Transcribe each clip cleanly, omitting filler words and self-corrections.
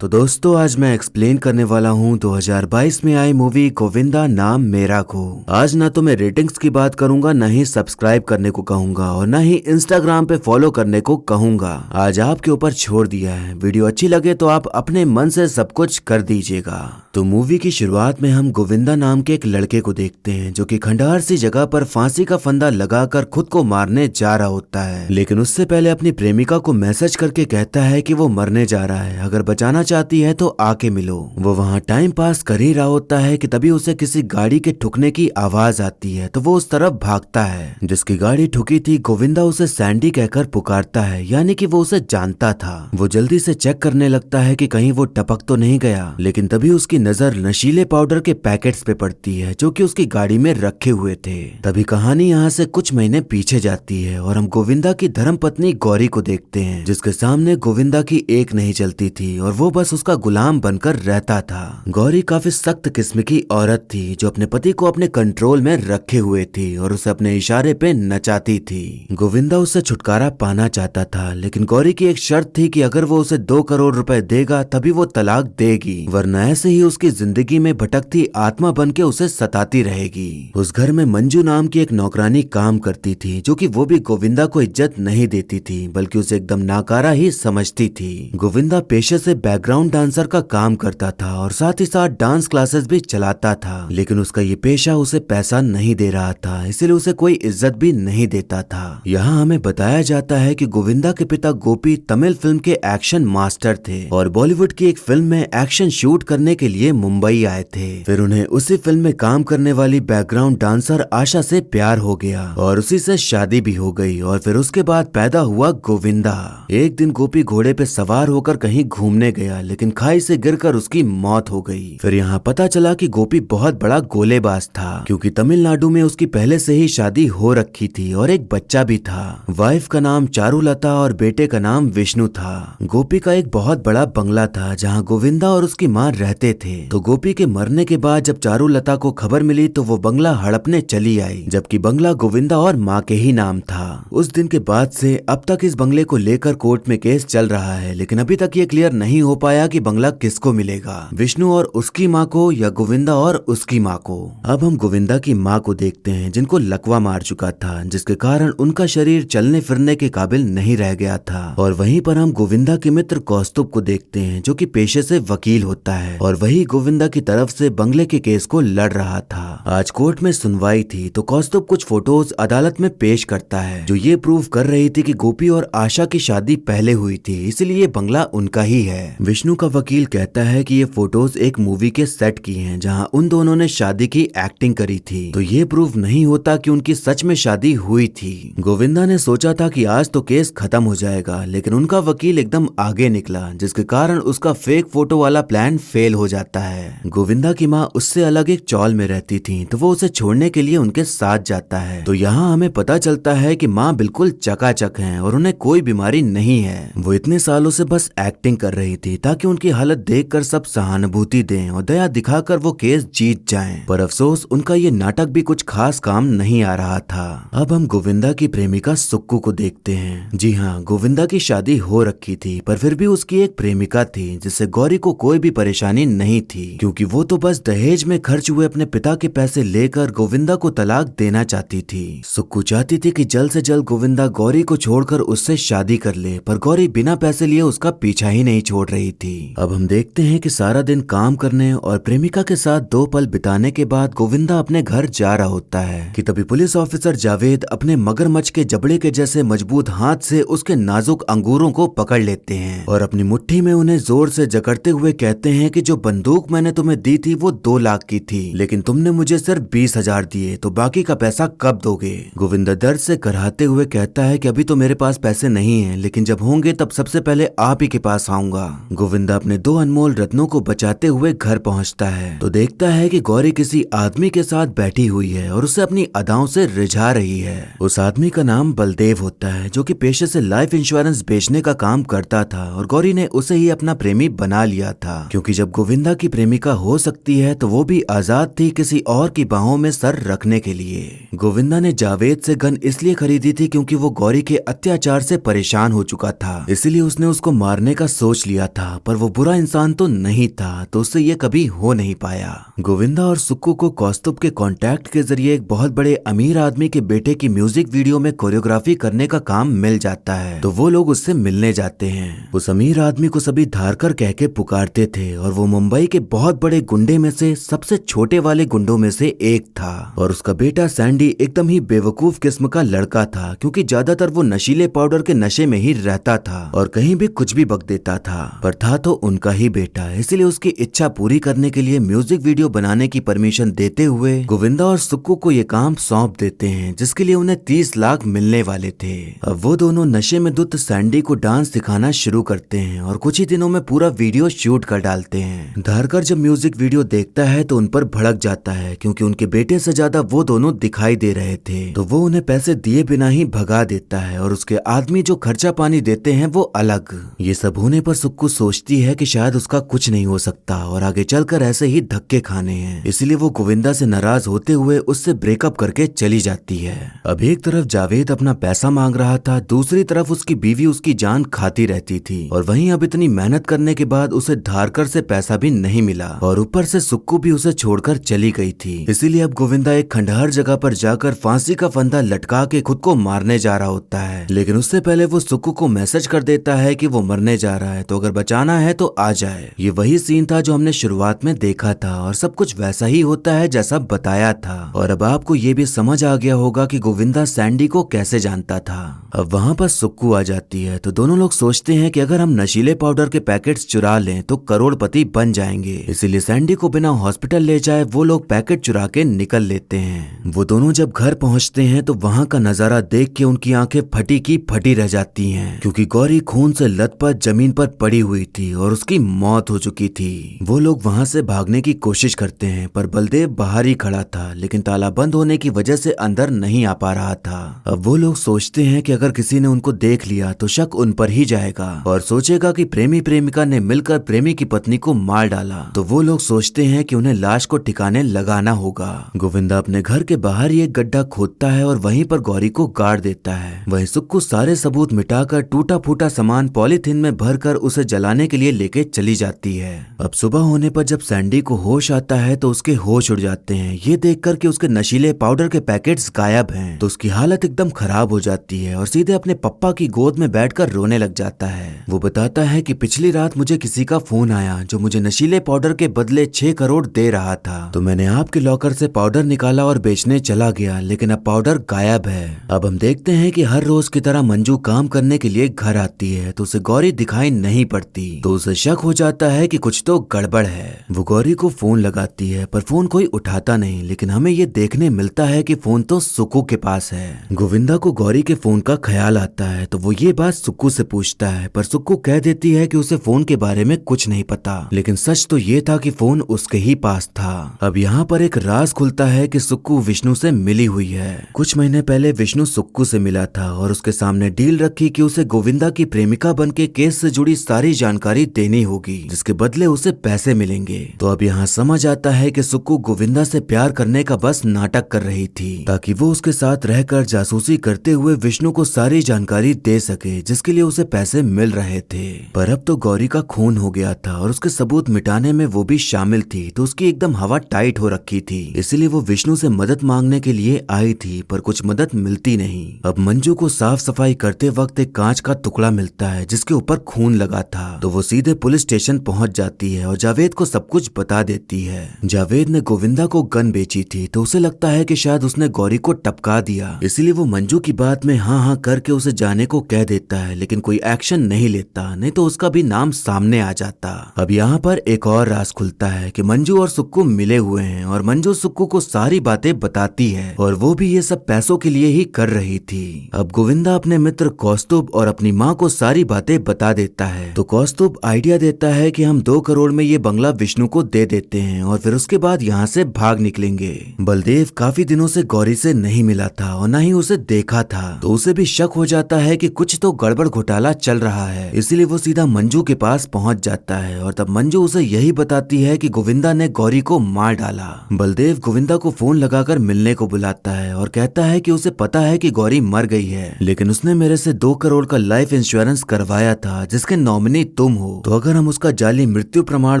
तो दोस्तों आज मैं एक्सप्लेन करने वाला हूँ 2022 में आई मूवी गोविंदा नाम मेरा को। आज ना तो मैं रेटिंग्स की बात करूंगा, ना ही सब्सक्राइब करने को कहूंगा और ना ही इंस्टाग्राम पे फॉलो करने को कहूंगा। आज आपके ऊपर छोड़ दिया है। वीडियो अच्छी लगे तो आप अपने मन से सब कुछ कर दीजिएगा। तो मूवी की शुरुआत में हम गोविंदा नाम के एक लड़के को देखते हैं जो कि खंडहर सी जगह पर फांसी का फंदा लगाकर खुद को मारने जा रहा होता है, लेकिन उससे पहले अपनी प्रेमिका को मैसेज करके कहता है कि वो मरने जा रहा है, अगर बचाना चाहती है तो आके मिलो। वो वहाँ टाइम पास कर ही रहा होता है कि तभी उसे किसी गाड़ी के ठुकने की आवाज आती है, तो वो उस तरफ भागता है। जिसकी गाड़ी ठुकी थी गोविंदा उसे सैंडी कहकर पुकारता है, यानी कि वो उसे जानता था। वो जल्दी से चेक करने लगता है कि कहीं वो टपक तो नहीं गया, लेकिन तभी उसकी नजर नशीले पाउडर के पैकेट्स पे पड़ती है जो कि उसकी गाड़ी में रखे हुए थे। तभी कहानी यहाँ से कुछ महीने पीछे जाती है और हम गोविंदा की धर्मपत्नी गौरी को देखते हैं, जिसके सामने गोविंदा की एक नहीं चलती थी और वो बस उसका गुलाम बनकर रहता था। गौरी काफी सख्त किस्म की औरत थी जो अपने पति को अपने कंट्रोल में रखे हुए थी और उसे अपने इशारे पे नचाती थी। गोविंदा उससे छुटकारा पाना चाहता था, लेकिन गौरी की एक शर्त थी कि अगर वो उसे 2 करोड़ रुपए देगा तभी वो तलाक देगी, वरना ऐसे ही उसकी जिंदगी में भटकती आत्मा बन के उसे सताती रहेगी। उस घर में मंजू नाम की एक नौकरानी काम करती थी जो कि वो भी गोविंदा को इज्जत नहीं देती थी, बल्कि उसे एकदम नाकारा ही समझती थी। गोविंदा पेशे से बैकग्राउंड डांसर का काम करता था और साथ ही साथ डांस क्लासेस भी चलाता था, लेकिन उसका ये पेशा उसे पैसा नहीं दे रहा था, इसलिए उसे कोई इज्जत भी नहीं देता था। यहाँ हमें बताया जाता है कि गोविंदा के पिता गोपी तमिल फिल्म के एक्शन मास्टर थे और बॉलीवुड की एक फिल्म में एक्शन शूट करने के लिए मुंबई आए थे। फिर उन्हें उसी फिल्म में काम करने वाली बैकग्राउंड डांसर आशा से प्यार हो गया और उसी से शादी भी हो गई और फिर उसके बाद पैदा हुआ गोविंदा। एक दिन गोपी घोड़े पे सवार होकर कहीं घूमने गया, लेकिन खाई से गिरकर उसकी मौत हो गई। फिर यहाँ पता चला कि गोपी बहुत बड़ा गोलेबाज था, क्योंकि तमिलनाडु में उसकी पहले से ही शादी हो रखी थी और एक बच्चा भी था। वाइफ का नाम चारुलता और बेटे का नाम विष्णु था। गोपी का एक बहुत बड़ा बंगला था जहाँ गोविंदा और उसकी माँ रहते थे। तो गोपी के मरने के बाद जब चारुलता को खबर मिली तो वो बंगला हड़पने चली आई, जबकि बंगला गोविंदा और माँ के ही नाम था। उस दिन के बाद से अब तक इस बंगले को लेकर कोर्ट में केस चल रहा है, लेकिन अभी तक ये क्लियर नहीं हो पाया कि बंगला किसको मिलेगा, विष्णु और उसकी माँ को या गोविंदा और उसकी माँ को। अब हम गोविंदा की माँ को देखते हैं जिनको लकवा मार चुका था, जिसके कारण उनका शरीर चलने फिरने के काबिल नहीं रह गया था। और वहीं पर हम गोविंदा के मित्र कौस्तुभ को देखते हैं जो कि पेशे से वकील होता है और वही गोविंदा की तरफ से बंगले के केस को लड़ रहा था। आज कोर्ट में सुनवाई थी तो कौस्तुभ कुछ फोटोज अदालत में पेश करता है जो ये प्रूव कर रही थी कि गोपी और आशा की शादी पहले हुई थी, इसलिए बंगला उनका ही है। विष्णु का वकील कहता है कि ये फोटोज एक मूवी के सेट की हैं जहां उन दोनों ने शादी की एक्टिंग करी थी, तो ये प्रूव नहीं होता कि उनकी सच में शादी हुई थी। गोविंदा ने सोचा था कि आज तो केस खत्म हो जाएगा, लेकिन उनका वकील एकदम आगे निकला, जिसके कारण उसका फेक फोटो वाला प्लान फेल हो जाता है। गोविंदा की माँ उससे अलग एक चौल में रहती थी, तो वो उसे छोड़ने के लिए उनके साथ जाता है। तो यहाँ हमें पता चलता है कि माँ बिल्कुल चकाचक हैं और उन्हें कोई बीमारी नहीं है। वो इतने सालों से बस एक्टिंग कर रही थी ताकि उनकी हालत देखकर सब सहानुभूति दें और दया दिखाकर वो केस जीत जाएं। पर अफसोस उनका ये नाटक भी कुछ खास काम नहीं आ रहा था। अब हम गोविंदा की प्रेमिका सुक्कू को देखते हैं। जी हाँ, गोविंदा की शादी हो रखी थी, पर फिर भी उसकी एक प्रेमिका थी जिससे गौरी को कोई भी परेशानी नहीं थी, क्योंकि वो तो बस दहेज में खर्च हुए अपने पिता के पैसे लेकर गोविंदा को तलाक देना चाहती थी। सुक्कू चाहती थी कि जल्द से जल्द गोविंदा गौरी को छोड़कर उससे शादी कर ले, पर गौरी बिना पैसे लिए उसका पीछा ही नहीं छोड़ रही थी। अब हम देखते हैं कि सारा दिन काम करने और प्रेमिका के साथ 2 पल बिताने के बाद गोविंदा अपने घर जा रहा होता है कि तभी पुलिस ऑफिसर जावेद अपने मगरमच्छ के जबड़े के जैसे मजबूत हाथ से उसके नाजुक अंगूरों को पकड़ लेते हैं और अपनी मुट्ठी में उन्हें जोर से जकड़ते हुए कहते हैं कि जो बंदूक मैंने तुम्हें दी थी वो 2 लाख की थी, लेकिन तुमने मुझे सिर्फ 20,000 दिए, तो बाकी का पैसा कब दोगे। गोविंदा दर्द से कराहते हुए कहता है कि अभी तो मेरे पास पैसे नहीं है, लेकिन जब होंगे तब सबसे पहले आप ही के पास आऊंगा। गोविंदा अपने 2 अनमोल रत्नों को बचाते हुए घर पहुंचता है तो देखता है कि गौरी किसी आदमी के साथ बैठी हुई है और उसे अपनी अदाओं से रिझा रही है। उस आदमी का नाम बलदेव होता है जो कि पेशे से लाइफ इंश्योरेंस बेचने का काम करता था और गौरी ने उसे ही अपना प्रेमी बना लिया था, क्योंकि जब गोविंदा गोविंदा की प्रेमिका हो सकती है तो वो भी आजाद थी किसी और की बाहों में सर रखने के लिए। गोविंदा ने जावेद से गन इसलिए खरीदी थी क्योंकि वो गौरी के अत्याचार से परेशान हो चुका था, इसलिए उसने उसको मारने का सोच लिया था। पर वो बुरा इंसान तो नहीं था, तो उससे ये कभी हो नहीं पाया। गोविंदा और सुक्कू को कौस्तुभ के कॉन्टैक्ट के जरिए एक बहुत बड़े अमीर आदमी के बेटे की म्यूजिक वीडियो में कोरियोग्राफी करने का काम मिल जाता है, तो वो लोग उससे मिलने जाते हैं। उस अमीर आदमी को सभी धारकर कह के पुकारते थे और वो मुंबई के बहुत बड़े गुंडे में से सबसे छोटे वाले गुंडों में से एक था। और उसका बेटा सैंडी एकदम ही बेवकूफ किस्म का लड़का था, क्योंकि ज्यादातर वो नशीले पाउडर के नशे में ही रहता था और कहीं भी कुछ भी बक देता था। पर था तो उनका ही बेटा, इसलिए उसकी इच्छा पूरी करने के लिए म्यूजिक वीडियो बनाने की परमिशन देते हुए गोविंदा और सुक्कू को ये काम सौंप देते हैं, जिसके लिए उन्हें 30 लाख मिलने वाले थे। अब वो दोनों नशे में धुत सैंडी को डांस सिखाना शुरू करते हैं और कुछ ही दिनों में पूरा वीडियो शूट कर डालते हैं। धारकर जब म्यूजिक वीडियो देखता है तो उन पर भड़क जाता है, क्योंकि उनके बेटे से ज्यादा वो दोनों दिखाई दे रहे थे, तो वो उन्हें पैसे दिए बिना ही भगा देता है और उसके आदमी जो खर्चा पानी देते हैं वो अलग। ये सब होने पर सुक्कू सोचती है कि शायद उसका कुछ नहीं हो सकता और आगे चलकर ऐसे ही धक्के खाने हैं, इसलिए वो गोविंदा से नाराज होते हुए उससे ब्रेकअप करके चली जाती है। अब एक तरफ जावेद अपना पैसा मांग रहा था, दूसरी तरफ उसकी बीवी उसकी जान खाती रहती थी, और वहीं अब इतनी मेहनत करने के बाद उसे धारकर से पैसा भी नहीं मिला और ऊपर से सुक्कू भी उसे छोड़कर चली गई थी। इसीलिए अब गोविंदा एक खंडहर जगह पर जाकर फांसी का फंदा लटका के खुद को मारने जा रहा होता है, लेकिन उससे पहले वो सुक्कू को मैसेज कर देता है कि वो मरने जा रहा है, तो अगर बचाना है तो आ जाए। ये वही सीन था जो हमने शुरुआत में देखा था और सब कुछ वैसा ही होता है जैसा बताया था। और अब आपको ये भी समझ आ गया होगा कि गोविंदा सैंडी को कैसे जानता था। अब वहाँ पर सुक्कू आ जाती है, तो दोनों लोग सोचते हैं कि अगर हम नशीले पाउडर के पैकेट्स चुरा लें तो करोड़पति बन जाएंगे, इसीलिए सैंडी को बिना हॉस्पिटल ले जाए वो लोग पैकेट चुरा के निकल लेते हैं। वो दोनों जब घर पहुंचते हैं तो वहाँ का नजारा देख के उनकी आंखें फटी की फटी रह जाती हैं, क्योंकि गौरी खून से लथपथ जमीन पर पड़ी हुई थी और उसकी मौत हो चुकी थी। वो लोग वहाँ से भागने की कोशिश करते हैं, पर बलदेव बाहर ही खड़ा था, लेकिन ताला बंद होने की वजह से अंदर नहीं आ पा रहा था। अब वो लोग सोचते हैं कि अगर किसी ने उनको देख लिया तो शक उन पर ही जाएगा और सोचेगा कि प्रेमी प्रेमिका ने मिलकर प्रेमी की पत्नी को मार डाला, तो वो लोग सोचते हैं कि उन्हें लाश को ठिकाने लगाना होगा। गोविंदा अपने घर के बाहर ही एक गड्ढा खोदता है और वहीं पर गौरी को गाड़ देता है। वहीं सुक्कू सारे सबूत मिटाकर टूटा फूटा सामान पॉलीथीन में भरकर उसे जलाने के लिए लेके चली जाती है। अब सुबह होने पर जब सैंडी को होश आता है तो उसके होश उड़ जाते हैं, ये देखकर कि उसके नशीले पाउडर के पैकेट्स गायब हैं, तो उसकी हालत एकदम खराब हो जाती है और सीधे अपने पप्पा की गोद में बैठकर रोने लग जाता है। वो बताता है कि पिछली रात मुझे किसी का फोन आया जो मुझे नशीले पाउडर के बदले 6 करोड़ दे रहा था, तो मैंने आपके लॉकर से पाउडर निकाला और बेचने चला गया, लेकिन अब पाउडर गायब है। अब हम देखते हैं कि हर रोज की तरह मंजू काम करने के लिए घर आती है, तो उसे गौरी दिखाई नहीं पड़ती, तो उसे शक हो जाता है कि कुछ तो गड़बड़ है। वो गौरी को फोन लगाती है पर फोन कोई उठाता नहीं, लेकिन हमें ये देखने मिलता है कि फोन तो सुक्कू के पास है। गोविंदा को गौरी के फोन का ख्याल आता है, तो वो ये बात सुक्कू से पूछता है, पर सुक्कू कह देती है कि उसे फोन के बारे में कुछ नहीं पता, लेकिन सच तो ये था कि फोन उसके ही पास था। अब यहाँ पर एक राज खुलता है कि सुक्कू विष्णु से मिली हुई है। कुछ महीने पहले विष्णु सुक्कू से मिला था और उसके सामने डील रखी कि उसे गोविंदा की प्रेमिका बनके केस से जुड़ी सारी जानकारी देनी होगी, जिसके बदले उसे पैसे मिलेंगे। तो अब यहाँ समझ आता है कि सुक्कू गोविंदा से प्यार करने का बस नाटक कर रही थी, ताकि वो उसके साथ रहकर जासूसी करते हुए विष्णु को सारी जानकारी दे सके, जिसके लिए उसे पैसे मिल रहे थे। पर अब तो गौरी का खून हो गया था और उसके सबूत मिटाने में वो भी शामिल थी, तो उसकी एकदम हवा टाइट हो रखी थी, इसलिए वो विष्णु से मदद मांगने के लिए आई थी, पर कुछ मदद मिलती नहीं। अब मंजू को साफ सफाई करते वक्त एक कांच का टुकड़ा मिलता है जिसके ऊपर खून लगा था, तो वो सीधे पुलिस स्टेशन पहुंच जाती है और जावेद को सब कुछ बता देती है। जावेद ने गोविंदा को गन बेची थी, तो उसे लगता है कि शायद उसने गौरी को टपका दिया, इसलिए वो मंजू की बात में हाँ हाँ करके उसे जाने को कह देता है, लेकिन कोई एक्शन नहीं लेता, नहीं तो उसका भी नाम सामने आ जाता। अब यहाँ पर एक और राज खुलता है कि मंजू और सुक्कू मिले हुए हैं और मंजू सुक्कू को सारी बातें बताती है और वो भी ये सब पैसों के लिए ही कर रही थी। अब गोविंदा अपने मित्र कौस्तुभ और अपनी माँ को सारी बातें बता देता है, तो कौस्तुभ आइडिया देता है कि हम 2 करोड़ में ये बंगला विष्णु को दे देते हैं और फिर उसके बाद यहाँ से भाग निकलेंगे। बलदेव काफी दिनों से गौरी से नहीं मिला था और न ही उसे देखा था, तो उसे भी शक हो जाता है कि कुछ तो गड़बड़ घोटाला चल रहा है, इसीलिए वो सीधा मंजू के पास पहुंच जाता है और तब मंजू उसे उसे यही बताती है कि गोविंदा ने गौरी को मार डाला। बलदेव गोविंदा को फोन लगाकर मिलने को बुलाता है और कहता है कि उसे पता है कि गौरी मर गई है, लेकिन उसने मेरे से 2 करोड़ का लाइफ इंश्योरेंस करवाया था जिसके नॉमिनी तुम हो, तो अगर हम उसका जाली मृत्यु प्रमाण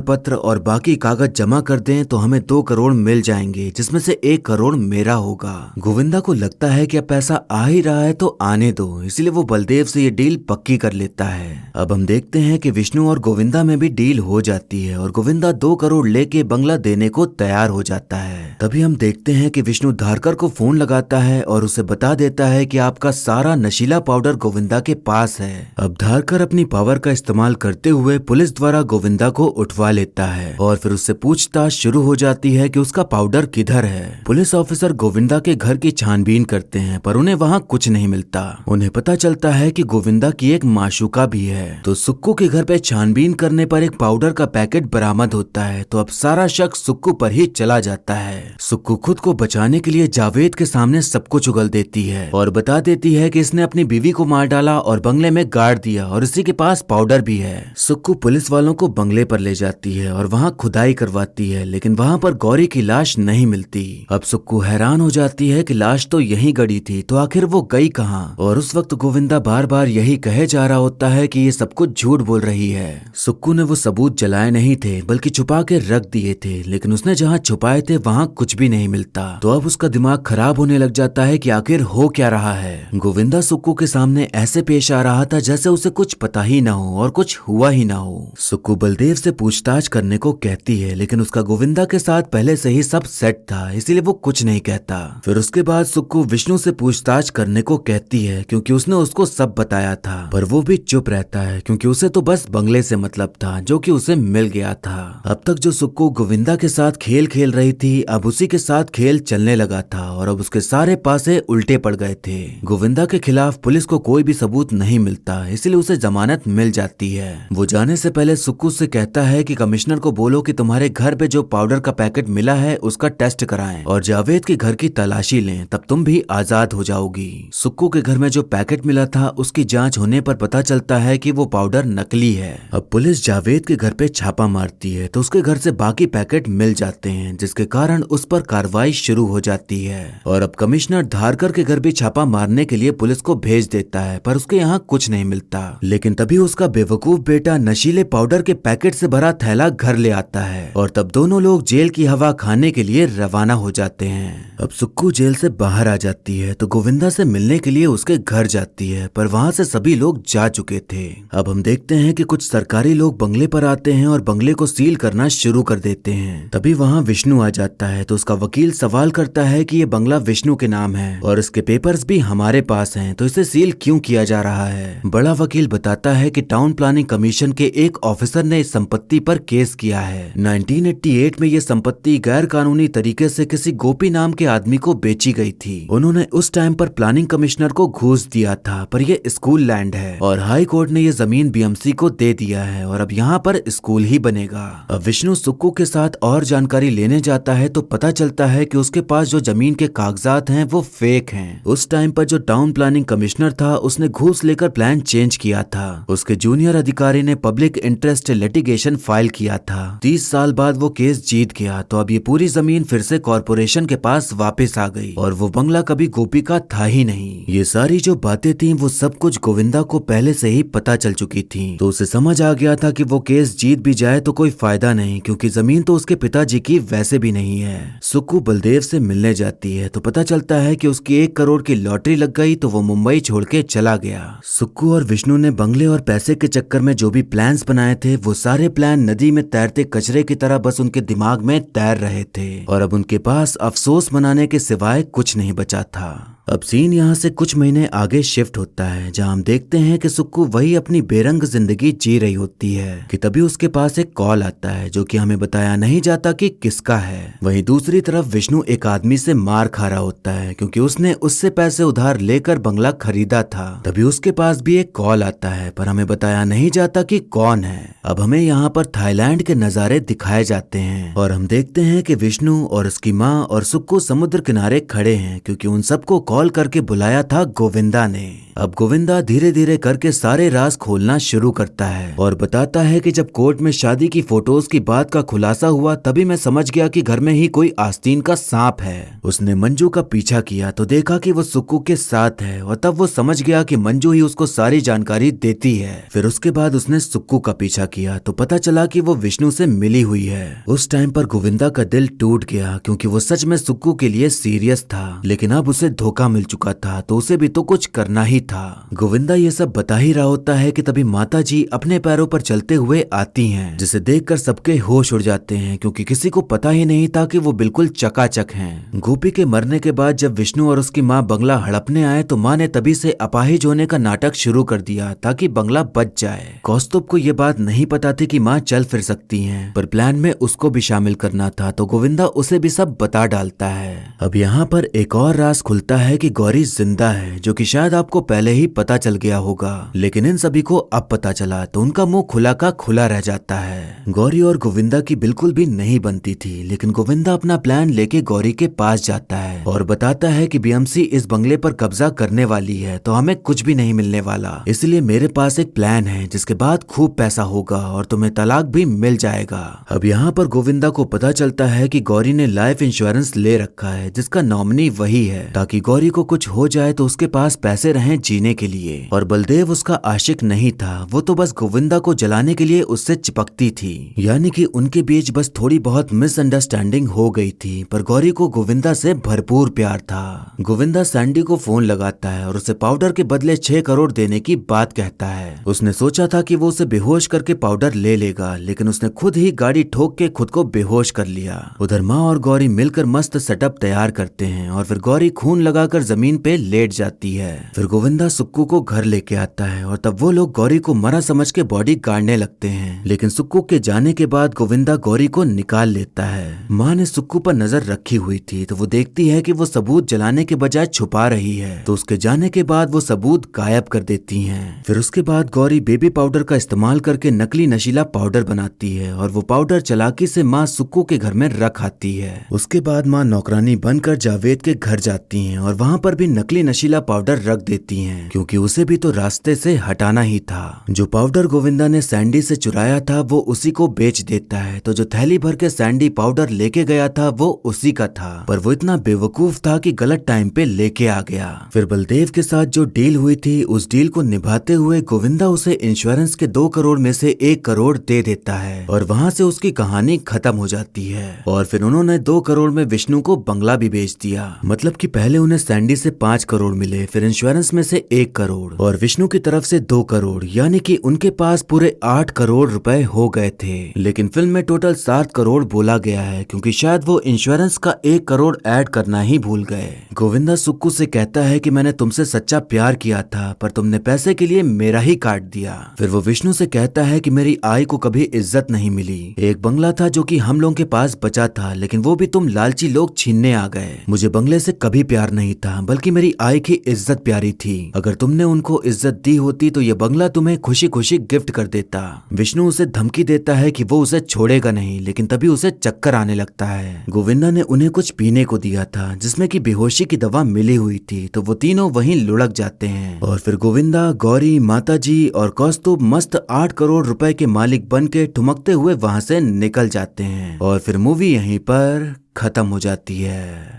पत्र और बाकी कागज जमा कर दें तो हमें 2 करोड़ मिल जाएंगे, जिसमें से 1 करोड़ मेरा होगा। गोविंदा को लगता है कि अब पैसा आ ही रहा है तो आने दो, इसलिए वो बलदेव से ये डील पक्की कर लेता है। अब हम देखते हैं कि विष्णु और गोविंदा में भी डील हो जाती है और गोविंदा 2 करोड़ लेके बंगला देने को तैयार हो जाता है। तभी हम देखते हैं कि विष्णु धारकर को फोन लगाता है और उसे बता देता है कि आपका सारा नशीला पाउडर गोविंदा के पास है। अब धारकर अपनी पावर का इस्तेमाल करते हुए पुलिस द्वारा गोविंदा को उठवा लेता है और फिर उससे पूछताछ शुरू हो जाती है कि उसका पाउडर किधर है। पुलिस ऑफिसर गोविंदा के घर की छानबीन करते हैं पर उन्हें वहाँ कुछ नहीं मिलता। उन्हें पता चलता है कि गोविंदा की एक माशूका भी है। तो सुक्कू के घर पे छानबीन करने पर एक पाउडर का पैकेट बरामद होता है, तो अब सारा शक सुक्कू पर ही चला जाता है। सुक्कू खुद को बचाने के लिए जावेद के सामने सब कुछ उगल देती है और बता देती है कि इसने अपनी बीवी को मार डाला और बंगले में गाड़ दिया और इसी के पास पाउडर भी है। सुक्कू पुलिस वालों को बंगले पर ले जाती है और वहाँ खुदाई करवाती है, लेकिन वहाँ पर गौरी की लाश नहीं मिलती। अब सुक्कू हैरान हो जाती है कि लाश तो यहीं गड़ी थी, तो आखिर वो गई कहाँ। और उस वक्त गोविंदा बार बार यही कहे जा रहा होता है कि ये सब कुछ झूठ बोल रही है। सुक्कू ने वो सबूत जलाए नहीं थे बल्कि छुपा के रख दिए थे, लेकिन उसने जहाँ छुपाए थे वहाँ कुछ भी नहीं मिलता। तो अब उसका दिमाग खराब होने लग जाता है कि आखिर हो क्या रहा है। गोविंदा सुक्कू के सामने ऐसे पेश आ रहा था जैसे उसे कुछ पता ही ना हो और कुछ हुआ ही ना हो। सुक्कू बलदेव से पूछताछ करने को कहती है, लेकिन उसका गोविंदा के साथ पहले से ही सब सेट था, इसीलिए वो कुछ नहीं कहता। फिर उसके बाद सुक्कू विष्णु से पूछताछ करने को कहती है क्योंकि उसने उसको सब बताया था, पर वो भी चुप रहता है क्योंकि उसे तो बस बंगले से मतलब था जो कि उसे मिल गया था। अब तक जो सुक्कू गोविंदा के साथ खेल खेल रही थी, अब उसी के साथ खेल चलने लगा था और अब उसके सारे पासे उल्टे पड़ गए थे। गोविंदा के खिलाफ पुलिस को कोई भी सबूत नहीं मिलता, इसलिए उसे जमानत मिल जाती है। वो जाने से पहले सुक्कू से कहता है कि कमिश्नर को बोलो कि तुम्हारे घर पे जो पाउडर का पैकेट मिला है उसका टेस्ट कराएं और जावेद के घर की तलाशी लें, तब तुम भी आजाद हो जाओगी। सुक्कू के घर में जो पैकेट मिला था उसकी जांच होने पर पता चलता है कि वो पाउडर नकली है। अब पुलिस जावेद के घर पे छापा मारती है तो उसके घर से बाकी पैकेट मिल जाते हैं, जिसके कारण उस पर कार्रवाई शुरू हो जाती है। और अब कमिश्नर धारकर के घर भी छापा मारने के लिए पुलिस को भेज देता है, पर उसके यहाँ कुछ नहीं मिलता। लेकिन तभी उसका बेवकूफ बेटा नशीले पाउडर के पैकेट से भरा थैला घर ले आता है और तब दोनों लोग जेल की हवा खाने के लिए रवाना हो जाते हैं। अब सुक्कू जेल से बाहर आ जाती है तो गोविंदा से मिलने के लिए उसके घर जाती है, पर वहाँ से सभी लोग जा चुके थे। अब हम देखते हैं कि कुछ सरकारी लोग बंगले पर आते हैं और बंगले को सील करना शुरू कर देते हैं। तभी वहाँ विष्णु आ जाता है तो उसका वकील सवाल करता है कि ये बंगला विष्णु के नाम है और इसके पेपर्स भी हमारे पास हैं, तो इसे सील क्यों किया जा रहा है। बड़ा वकील बताता है कि टाउन प्लानिंग कमीशन के एक ऑफिसर ने इस संपत्ति पर केस किया है। 1988 में ये संपत्ति गैर कानूनी तरीके से किसी गोपी नाम के आदमी को बेची गई थी। उन्होंने उस टाइम पर प्लानिंग कमिश्नर को घूस दिया था, पर यह स्कूल लैंड है और हाई कोर्ट ने ये जमीन बीएमसी को दे दिया है और अब यहाँ पर स्कूल ही बनेगा। अब विष्णु सुक्कू के साथ और जानकारी लेने जाता है तो पता चलता है कि उसके पास जो जमीन के कागजात हैं वो फेक हैं। उस टाइम पर जो टाउन प्लानिंग कमिश्नर था उसने घूस लेकर प्लान चेंज किया था। उसके जूनियर अधिकारी ने पब्लिक इंटरेस्ट लिटिगेशन फाइल किया था। 30 साल बाद वो केस जीत गया, तो अब ये पूरी जमीन फिर से कॉर्पोरेशन के पास वापस आ गई और वो बंगला कभी गोपी का था ही नहीं। ये सारी जो बातें थी वो सब कुछ गोविंदा को पहले से ही पता चल चुकी थी, तो उसे समझ आ गया था कि वो केस जीत भी जाए तो कोई फायदा नहीं, क्योंकि जमीन तो उसके पिताजी की वैसे भी नहीं है। सुक्कू बलदेव से मिलने जाती है तो पता चलता है कि उसकी 1 करोड़ की लॉटरी लग गई, तो वो मुंबई छोड़ के चला गया। सुक्कू और विष्णु ने बंगले और पैसे के चक्कर में जो भी प्लान्स बनाए थे वो सारे प्लान नदी में तैरते कचरे की तरह बस उनके दिमाग में तैर रहे थे और अब उनके पास अफसोस मनाने के सिवाय कुछ नहीं बचा था। अब सीन यहाँ से कुछ महीने आगे शिफ्ट होता है, जहाँ हम देखते हैं कि सुक्कू वही अपनी बेरंग जिंदगी जी रही होती है कि तभी उसके पास एक कॉल आता है जो कि हमें बताया नहीं जाता कि किसका है। वहीं दूसरी तरफ विष्णु एक आदमी से मार खा रहा होता है क्योंकि उसने उससे पैसे उधार लेकर बंगला खरीदा था। तभी उसके पास भी एक कॉल आता है, पर हमें बताया नहीं जाता कि कौन है। अब हमें यहाँ पर थाईलैंड के नजारे दिखाए जाते हैं और हम देखते हैं कि विष्णु और उसकी माँ और सुक्कू समुद्र किनारे खड़े हैं क्योंकि उन सबको कॉल कॉल करके बुलाया था गोविंदा ने। अब गोविंदा धीरे धीरे करके सारे राज खोलना शुरू करता है और बताता है कि जब कोर्ट में शादी की फोटोज की बात का खुलासा हुआ तभी मैं समझ गया कि घर में ही कोई आस्तीन का सांप है। उसने मंजू का पीछा किया तो देखा कि वो सुक्कू के साथ है और तब वो समझ गया कि मंजू ही उसको सारी जानकारी देती है। फिर उसके बाद उसने सुक्कू का पीछा किया तो पता चला कि वो विष्णु से मिली हुई है। उस टाइम पर गोविंदा का दिल टूट गया क्योंकि वो सच में सुक्कू के लिए सीरियस था, लेकिन अब उसे धोखा मिल चुका था तो उसे भी तो कुछ करना ही था। गोविंदा ये सब बता ही रहा होता है कि तभी माता जी अपने पैरों पर चलते हुए आती हैं, जिसे देखकर सबके होश उड़ जाते हैं क्योंकि किसी को पता ही नहीं था कि वो बिल्कुल चकाचक हैं। गोपी के मरने के बाद जब विष्णु और उसकी माँ बंगला हड़पने आए तो माँ ने तभी से अपाहिज होने का नाटक शुरू कर दिया ताकि बंगला बच जाए। कौस्तुभ को ये बात नहीं पता थी कि माँ चल फिर सकती हैं, पर प्लान में उसको भी शामिल करना था तो गोविंदा उसे भी सब बता डालता है। अब यहाँ पर एक और राज खुलता है कि गौरी जिंदा है, जो कि शायद आपको पहले ही पता चल गया होगा, लेकिन इन सभी को अब पता चला तो उनका मुंह खुला का खुला रह जाता है। गौरी और गोविंदा की बिल्कुल भी नहीं बनती थी, लेकिन गोविंदा अपना प्लान लेके गौरी के पास जाता है और बताता है कि बीएमसी इस बंगले पर कब्जा करने वाली है तो हमें कुछ भी नहीं मिलने वाला, इसलिए मेरे पास एक प्लान है जिसके बाद खूब पैसा होगा और तुम्हें तलाक भी मिल जाएगा। अब यहाँ पर गोविंदा को पता चलता है कि गौरी ने लाइफ इंश्योरेंस ले रखा है जिसका नॉमिनी वही है, ताकि गौरी को कुछ हो जाए तो उसके पास पैसे रहें जीने के लिए। और बलदेव उसका आशिक नहीं था, वो तो बस गोविंदा को जलाने के लिए उससे चिपकती थी, यानी कि उनके बीच बस थोड़ी बहुत मिसअंडरस्टैंडिंग हो गई थी, पर गौरी को गोविंदा से भरपूर प्यार था। गोविंदा सैंडी को फोन लगाता है और उसे पाउडर के बदले 6 करोड़ देने की बात कहता है। उसने सोचा था कि वो उसे बेहोश करके पाउडर ले लेगा, लेकिन उसने खुद ही गाड़ी ठोक के खुद को बेहोश कर लिया। उधर माँ और गौरी मिलकर मस्त सेटअप तैयार करते हैं और फिर गौरी खून लगाकर जमीन पे लेट जाती है। फिर गोविंदा सुक्कू को घर लेके आता है और तब वो लोग गौरी को मरा समझ के बॉडी गाड़ने लगते हैं, लेकिन सुक्कू के जाने के बाद गोविंदा गौरी को निकाल लेता है। माँ ने सुक्कू पर नजर रखी हुई थी तो वो देखती है कि वो सबूत जलाने के बजाय छुपा रही है, तो उसके जाने के बाद वो सबूत गायब कर देती हैं। फिर उसके बाद गौरी बेबी पाउडर का इस्तेमाल करके नकली नशीला पाउडर बनाती है और वो पाउडर चालाकी से माँ सुक्कू के घर में रख आती है। उसके बाद माँ नौकरानी बनकर जावेद के घर जाती हैं और वहाँ पर भी नकली नशीला पाउडर रख देती हैं, क्योंकि उसे भी तो रास्ते से हटाना ही था। जो पाउडर गोविंदा ने सैंडी से चुराया था वो उसी को बेच देता है, तो जो थैली भर के सैंडी पाउडर लेके गया था वो उसी का था, पर वो इतना बेवकूफ था कि गलत टाइम पे लेके आ गया। फिर बलदेव के साथ जो डील हुई थी उस डील को निभाते हुए गोविंदा उसे इंश्योरेंस के 2 करोड़ में से 1 करोड़ दे देता है और वहाँ से उसकी कहानी खत्म हो जाती है। और फिर उन्होंने 2 करोड़ में विष्णु को बंगला भी बेच दिया, मतलब कि पहले उन्हें सैंडी से 5 करोड़ मिले, फिर इंश्योरेंस में से 1 करोड़ और विष्णु की तरफ से 2 करोड़, यानी कि उनके पास पूरे 8 करोड़ रुपए हो गए थे। लेकिन फिल्म में टोटल 7 करोड़ बोला गया है क्योंकि शायद वो इंश्योरेंस का 1 करोड़ ऐड करना ही भूल गए। गोविंदा सुक्कू से कहता है कि मैंने तुमसे सच्चा प्यार किया था पर तुमने पैसे के लिए मेरा ही काट दिया। फिर वो विष्णु से कहता है कि मेरी आई को कभी इज्जत नहीं मिली, एक बंगला था जो कि हम लोगों के पास बचा था, लेकिन वो भी तुम लालची लोग छीनने आ गए। मुझे बंगले से कभी प्यार नहीं था, बल्कि मेरी आई की इज्जत प्यारी थी। अगर तुमने उनको इज्जत दी होती तो ये बंगला तुम्हें खुशी खुशी गिफ्ट कर देता। विष्णु उसे धमकी देता है कि वो उसे छोड़ेगा नहीं, लेकिन तभी उसे चक्कर आने लगता है। गोविंदा ने उन्हें कुछ पीने को दिया था जिसमें कि बेहोशी की दवा मिली हुई थी, तो वो तीनों वहीं लुढ़क जाते हैं और फिर गोविंदा, गौरी, माताजी और कौस्तुभ मस्त 8 करोड़ रुपए के मालिक बन के ठुमकते हुए वहां से निकल जाते हैं और फिर मूवी यहीं पर खत्म हो जाती है।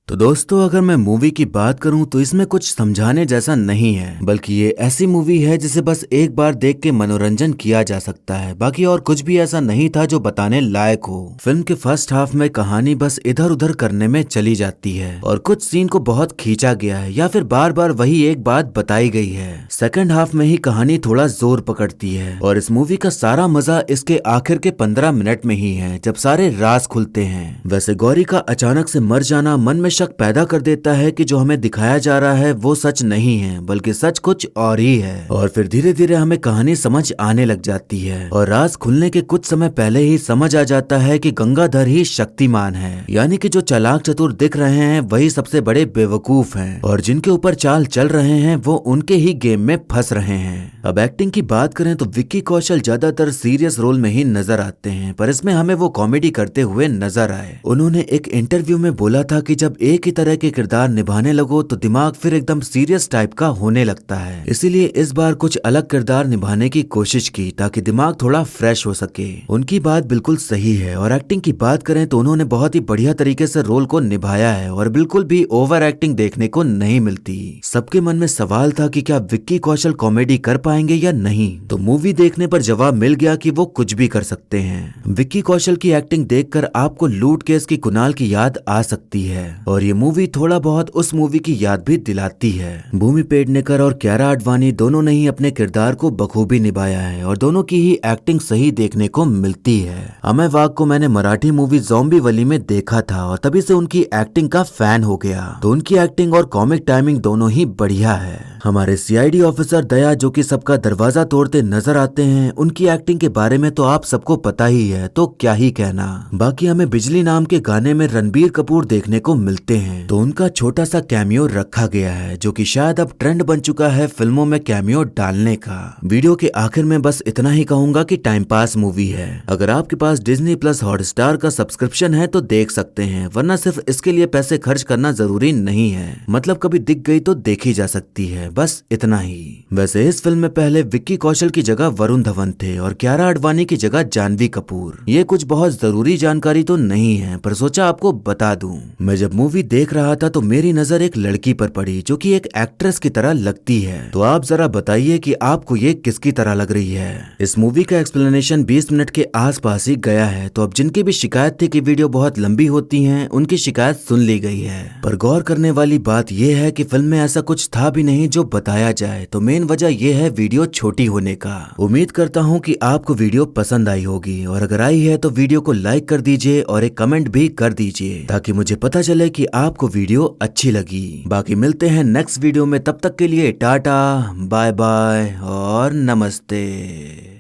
तो दोस्तों, अगर मैं मूवी की बात करूं तो इसमें कुछ समझाने जैसा नहीं है, बल्कि ये ऐसी मूवी है जिसे बस एक बार देख के मनोरंजन किया जा सकता है। बाकी और कुछ भी ऐसा नहीं था जो बताने लायक हो। फिल्म के फर्स्ट हाफ में कहानी बस इधर उधर करने में चली जाती है और कुछ सीन को बहुत खींचा गया है या फिर बार बार वही एक बात बताई गई है। सेकंड हाफ में ही कहानी थोड़ा जोर पकड़ती है और इस मूवी का सारा मजा इसके आखिर के 15 मिनट में ही है, जब सारे राज खुलते हैं। वैसे गौरी का अचानक से मर जाना मन में शक पैदा कर देता है कि जो हमें दिखाया जा रहा है वो सच नहीं है, बल्कि सच कुछ और ही है। और फिर धीरे धीरे हमें कहानी समझ आने लग जाती है और राज खुलने के कुछ समय पहले ही समझ आ जाता है कि गंगाधर ही शक्तिमान है, यानी कि जो चालाक चतुर दिख रहे हैं वही सबसे बड़े बेवकूफ हैं और जिनके ऊपर चाल चल रहे हैं वो उनके ही गेम में फंस रहे हैं। अब एक्टिंग की बात करें तो विक्की कौशल ज्यादातर सीरियस रोल में ही नजर आते हैं, पर इसमें हमें वो कॉमेडी करते हुए नजर आए। उन्होंने एक इंटरव्यू में बोला था कि जब एक ही तरह के किरदार निभाने लगो तो दिमाग फिर एकदम सीरियस टाइप का होने लगता है, इसीलिए इस बार कुछ अलग किरदार निभाने की कोशिश की ताकि दिमाग थोड़ा फ्रेश हो सके। उनकी बात बिल्कुल सही है। और एक्टिंग की बात करें तो उन्होंने बहुत ही बढ़िया तरीके से रोल को निभाया है और बिल्कुल भी ओवर एक्टिंग देखने को नहीं मिलती। सबके मन में सवाल था कि क्या विक्की कौशल कॉमेडी कर पाएंगे या नहीं, तो मूवी देखने पर जवाब मिल गया कि वो कुछ भी कर सकते हैं। विक्की कौशल की एक्टिंग देखकर आपको लूट केस की कुणाल की याद आ सकती है और ये मूवी थोड़ा बहुत उस मूवी की याद भी दिलाती है। भूमि पेडनेकर और कियारा आडवाणी दोनों ने ही अपने किरदार को बखूबी निभाया है और दोनों की ही एक्टिंग सही देखने को मिलती है। अमय वाघ को मैंने मराठी मूवी ज़ॉम्बी वली में देखा था और तभी से उनकी एक्टिंग का फैन हो गया, तो उनकी एक्टिंग और कॉमिक टाइमिंग दोनों ही बढ़िया है। हमारे सीआईडी ऑफिसर दया जो कि सबका दरवाजा तोड़ते नजर आते हैं, उनकी एक्टिंग के बारे में तो आप सबको पता ही है, तो क्या ही कहना। बाकी हमें बिजली नाम के गाने में रणबीर कपूर देखने को मिलते हैं, तो उनका छोटा सा कैमियो रखा गया है जो कि शायद अब ट्रेंड बन चुका है फिल्मों में कैमियो डालने का। वीडियो के आखिर में बस इतना ही कहूंगा कि टाइम पास मूवी है। अगर आपके पास डिज्नी प्लस हॉटस्टार का सब्सक्रिप्शन है तो देख सकते हैं, वरना सिर्फ इसके लिए पैसे खर्च करना जरूरी नहीं है। मतलब कभी दिख गई तो देखी जा सकती है, बस इतना ही। वैसे इस फिल्म में पहले विक्की कौशल की जगह वरुण धवन थे और कियारा आडवाणी की जगह जानवी कपूर। ये कुछ बहुत जरूरी जानकारी तो नहीं है, पर सोचा आपको बता दूं। मैं जब मूवी देख रहा था तो मेरी नजर एक लड़की पर पड़ी जो कि एक एक्ट्रेस की तरह लगती है, तो आप जरा बताइए कि आपको ये किसकी तरह लग रही है। इस मूवी का एक्सप्लेनेशन 20 मिनट के आसपास ही गया है, तो अब जिनकी भी शिकायत थी कि वीडियो बहुत लंबी होती है, उनकी शिकायत सुन ली गई है। पर गौर करने वाली बात यह है कि फिल्म में ऐसा कुछ था भी नहीं जो बताया जाए, तो मेन वजह यह है वीडियो छोटी होने का। उम्मीद करता हूँ कि आपको वीडियो पसंद आई होगी, और अगर आई है तो वीडियो को लाइक कर दीजिए और एक कमेंट भी कर दीजिए ताकि मुझे पता चले कि आपको वीडियो अच्छी लगी। बाकी मिलते हैं नेक्स्ट वीडियो में, तब तक के लिए टाटा बाय बाय और नमस्ते।